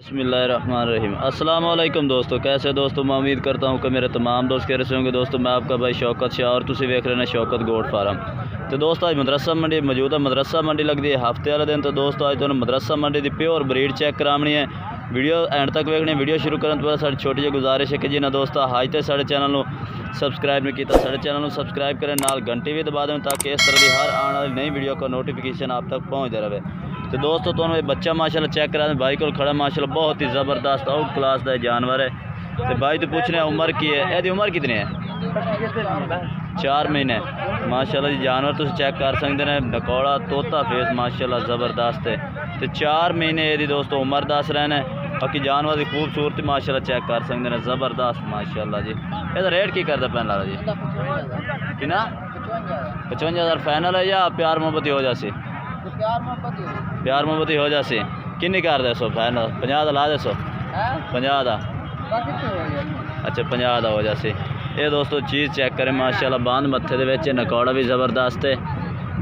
बिस्मिल्लाहिर्रहमानिर्रहीम। अस्सलाम वालेकुम दोस्तों, कैसे दोस्तों? मैं उम्मीद करता हूँ कि मेरे तमाम दोस्त कह रहे होंगे। दोस्तों मैं आपका भाई शौकत शाह और तुसी वेख रहे हैं शौकत गोट फार्म। तो दोस्तों आज मदरसा मंडी मौजूद है। मदरसा मंडी लगती है हफ्ते वाले दिन। तो दोस्तों आज तुहानू मदरसा मंडी की प्योर ब्रीड चेक करानी है। वीडियो एंड तक वेखनी। वीडियो शुरू करने तो पहले साड़ी छोटी जी गुजारिश है कि जिन्हें दोस्तों आज तक साढ़े चैनल को सबसक्राइब नहीं किया, साढ़े चैनल को सबसक्राइब करें, नाल घंटी भी दबा दें ताकि इस तरह की हर आने वाली नई वीडियो का नोटिफिकेशन आप तक पहुँचता रहे। तो दोस्तों तुहानू बच्चा माशाल्लाह चेक करा दें। भाई को खड़ा माशाल्लाह बहुत ही ज़बरदस्त आउट क्लास का जानवर है। तो भाई तो पूछ रहे हैं उम्र की है, यदि उम्र कितनी है? 4 महीने माशाल्लाह जी। जानवर तुम चेक कर सकते हैं। नकौड़ा तोता फेस माशाल्लाह ज़बरदस्त है। तो 4 महीने यदि दोस्तों उम्र दस रहना है। बाकी जानवर की खूबसूरती माशाल्लाह चेक कर सकते हैं, ज़बरदस्त माशाल्लाह जी। यदा रेट की करता पैन ला जी कि ना 55,000 फाइनल है या प्यार मोहब्बत हो जासी? प्यार मोहब्बत हो जासी। किन्नी कर दे सो फाइनल? 50 ला दे सो? 50 का अच्छा 50 का हो जासी। ये दोस्तों चीज़ चेक करें माशाल्लाह। बांध मत्थे दे विच नकौड़ा भी ज़बरदस्त है।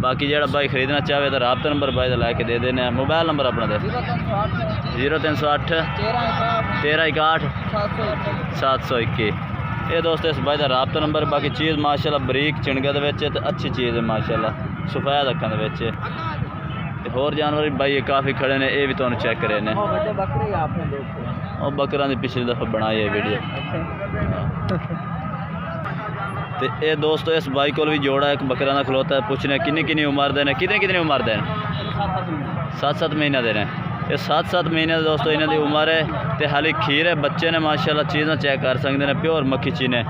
बाकी जो भाई खरीदना चाहे तो राबता नंबर भाई का लैके दे देने। मोबाइल नंबर अपना दे 0308 1361 721। ये दोस्तों इस भाई का राबता नंबर। बाकी चीज़ माशाल्लाह बरीक चिणगे दे अच्छी चीज़ है माशाल्लाह। सफेद अक्खां दे होर जानवर भाई काफ़ी खड़े ने। ये भी तुहानू चेक करे ने। और बकरा की पिछली दफ़ा बनाई है वीडियो। तो ये दोस्तों इस भाई को भी जोड़ा एक बकरा का खलोता है। पूछने किन्नी उम्र देने, कितनी उम्र देने? 7-7 महीने देने। ये 7-7 महीने दोस्तों इन्हों की उम्र है। तो हाली खीर है बच्चे ने माशाल्लाह। चीज़ा चेक कर सकते हैं प्योर मक्खी चीने।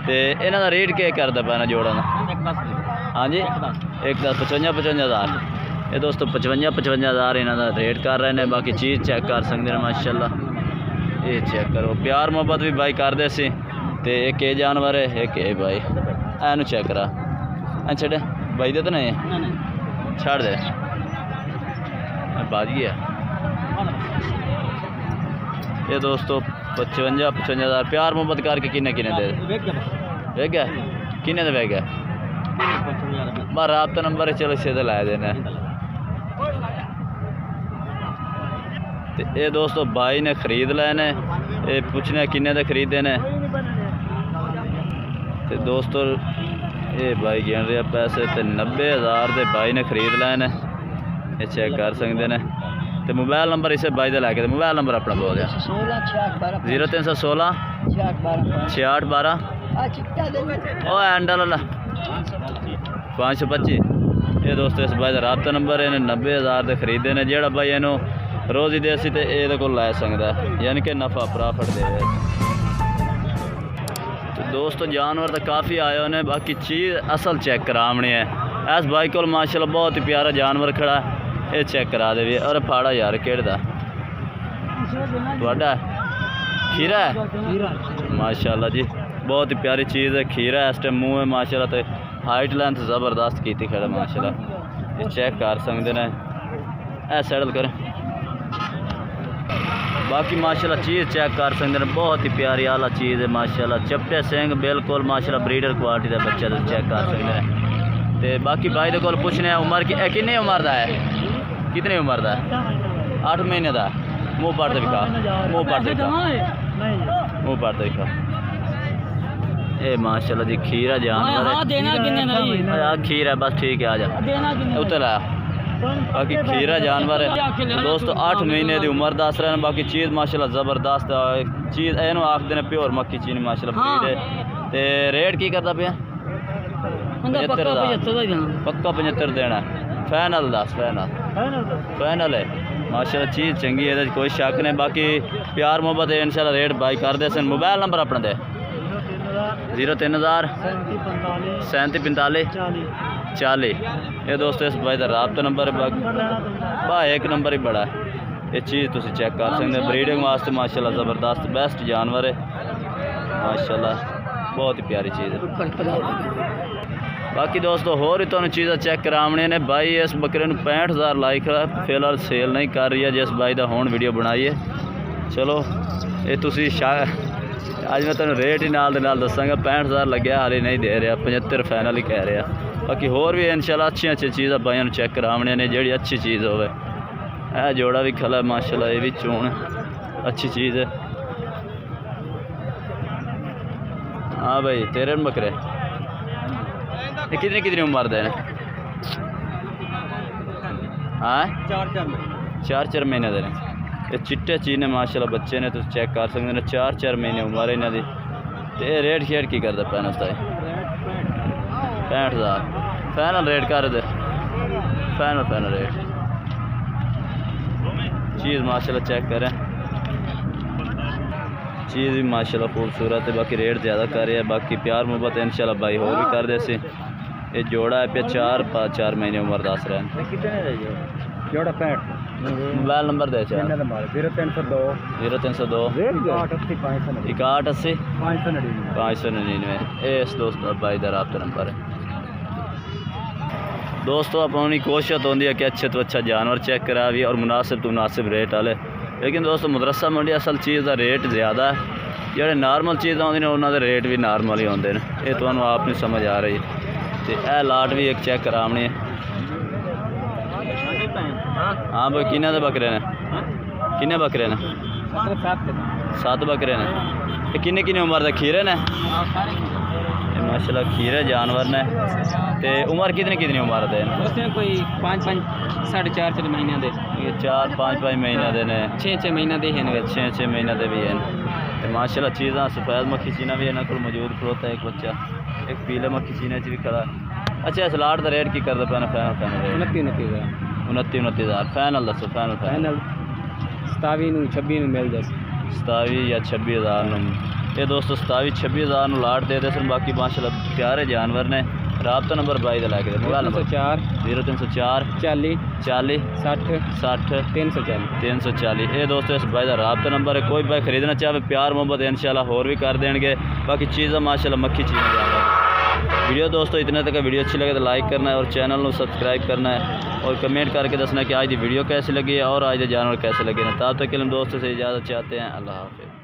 तो इन्हों का रेट क्या करता पैना जोड़ा का? हाँ जी 1 55,000। ये दोस्तों 55,000 इन्हों का रेट कर रहे हैं। बाकी चीज़ चेक कर सकते हैं माशाल्लाह। ये चेक करो प्यार मोहब्बत भी भाई कर दे सी। तो एक ये जानवर है, एक ये भाई एनू चेक करा छे भाई दे तो नहीं छड़ दे बाज गया। ये दोस्तों 55,000 प्यार मोहब्बत करके किन्ने दे वेग गया? किन्ने दे वेग गया? बस राबता नंबर चलो इसे तो ला देना। तो ये दोस्तों भाई ने खरीद लेने। ये पूछने किन्ने दे खरीदे ने। तो दोस्तों ये भाई गिन रहा पैसे। तो 90,000 के भाई ने खरीद लेने। ये चेक कर सकते हैं। तो मोबाइल नंबर इसे भाई का लैके मोबाइल नंबर अपना बोल दिया 0316 6812 ओ एंडल 525। ये दोस्तों इस भाई का राबता नंबर है। 90,000 के खरीदे ने। जोड़ा भाई इनू रोज़ ही देसी तो ये को लै सकता है, यानी कि नफ़ा प्रॉफिट दे। तो दोस्तों जानवर तो काफ़ी आए उन्हें। बाकी चीज़ असल चेक करावनी है। इस भाई को माशाल्लाह बहुत ही प्यारा जानवर खड़ा है। ये चेक करा दे भी। और फाड़ा यार केड़ा तुहाडा खीरा है माशाल्लाह जी। बहुत ही प्यारी चीज़ है। खीरा है इस टाइम मुँह है माशाल्लाह। तो हाइट लेंथ ज़बरदस्त की खड़ा माशाल्लाह। ये चेक कर सकते हैं। ऐ सैडल करें। बाकी माशाल्लाह चीज़ चेक कर सकते हैं। बहुत ही प्यारी आला चीज़ है माशाल्लाह। चपटे सिंह बिल्कुल माशाल्लाह ब्रीडर क्वालिटी का बच्चा तो चेक कर सकते हैं। तो बाकी भाई को पूछने उम्र की कितनी उम्र का है? कितनी उम्र का है? 8 महीने का। मुँह पर दिखा, मुँह पर दिखा, मुँह पर दिखा। ये माशाल्लाह जी खीरा जानवर है। खीर है बस ठीक है। आ जा उतर आया। बाकी खीरा जानवर है दोस्तों। 8 महीने की उम्र दस रहे हैं। बाकी चीज़ माशाल्लाह ज़बरदस्त चीज़ इनू आखते हैं प्योर मक्खी चीनी माशाल्लाह ब्रीड है। तो रेट की करता पे? 75,000 पक्का 75 देना। फाइनल 10 फाइनल है माशाल्लाह। चीज़ चंगी है, कोई शक नहीं। बाकी प्यार मोहब्बत है इंशाल्लाह। रेट बाई कर दे। मोबाइल नंबर अपना दे 03,000 3745 40। ये दोस्तों इस भाई का राबता नंबर है। भाई एक नंबर ही बड़ा है। ये चीज़ तुम चेक कर सकते हैं। ब्रीडिंग वास्ते माशाल्लाह ज़बरदस्त बेस्ट जानवर है माशाल्लाह। बहुत ही प्यारी चीज़ है। बाकी दोस्तों होर ही तुहानू चीज़ा चेक करावने ने। भाई इस बकरे को 65,000 लाइक फिलहाल सेल नहीं कर रही है। जिस भाई का हुण वीडियो बनाई है। चलो ये तुसी अज मैं तुहानू रेट ही नाल दसांगा। 65,000 लग्या हाले नहीं दे रहा। 75 फाइनल ही कह रहा। बाकी होर भी इंशाल्लाह अच्छी चीज़ा भाइयों चेक करावने ने। जी अच्छी चीज़ होवे। जोड़ा भी खला माशाल्लाह। ये भी चून अच्छी चीज़ है। हाँ भाई तेरे बकरे ये कितनी उम्र दे? हाँ 4 महीने दे। ये चिट्टे चीने माशाल्लाह बच्चे ने, तुम चेक कर सकते हैं 4 महीने उम्र इन्हों की। तो रेट शेट की करते पैन उसका? 65,000 फाइनल रेट कर दे। Final rate. चीज़ माशाल्लाह चेक करें, चीज़ भी माशाल्लाह खूबसूरत है। बाकी रेट ज़्यादा कर रहे हैं, बाकी प्यार मोहब्बत इंशाल्लाह भाई और भी कर दे सी। ये जोड़ा है पे 4 महीने उम्र दस रहे हैं। जोड़ा 65। मोबाइल नंबर दे 0302 6180 599। इस दोस्त भाई का रब्ता नंबर है। दोस्तों अपनी कोशिश होती है कि अच्छे तो अच्छा जानवर चेक करा भी और मुनासिब तो मुनासिब रेट वाले। लेकिन दोस्तों मदरसा मंडी असल चीज़ का रेट ज़्यादा है, जो नॉर्मल चीज़ आती ने उन्होंने रेट भी नॉर्मल ही होंगे ने। ये तो आप नहीं समझ आ रही। तो यह लाट भी एक चेक करावनी है। हाँ भाई किन्ने दे बकरे ने? किन्ने बकरे ने? 7 बकरे ने। ये किन्नी उम्र दे खीरे ने? माशाल्लाह खीरे जानवर ने। ते उम्र कितनी उम्र दे? कोई 5-5 महीने दे। ये 4-5 महीने दे ने। 6 महीने दे हैं। 6 महीने दे भी हैं। माशाल्लाह चीज़ा सफ़ेद मक्खी चीना भी इन्होंने को मौजूद खड़ोता है। एक बच्चा एक पीले मक्खी चीने भी खड़ा। अच्छा इस लाट का रेट की करते पैन? फाइनल 29,000 फाइनल दसो। फाइनल 27-26 मिल जाए। 27 या 26,000। ये दोस्तों 27-26,000 लाट दे दे सन। बाकी माशाल्लाह प्यारे जानवर ने। रब्ता नंबर भाई का लैके मोबाइल नंबर 0304 40 60 340। ये दोस्तों इस भाई का रब्ता नंबर है। कोई भाई खरीदना चाहे प्यार मोहब्बत इंशाल्लाह और भी कर देंगे। बाकी चीज़ें माशाल्लाह मक्खी चीज़ जानवर। वीडियो दोस्तों इतने तक वीडियो अच्छी लगे तो लाइक करना है और चैनल को सब्सक्राइब करना है और कमेंट करके दसना कि आज की वीडियो कैसी लगी है और आज के जानवर कैसे लगे हैं। तब तक के लिए दोस्तों से इजाज़त चाहते हैं। अल्लाह हाफ़िज़।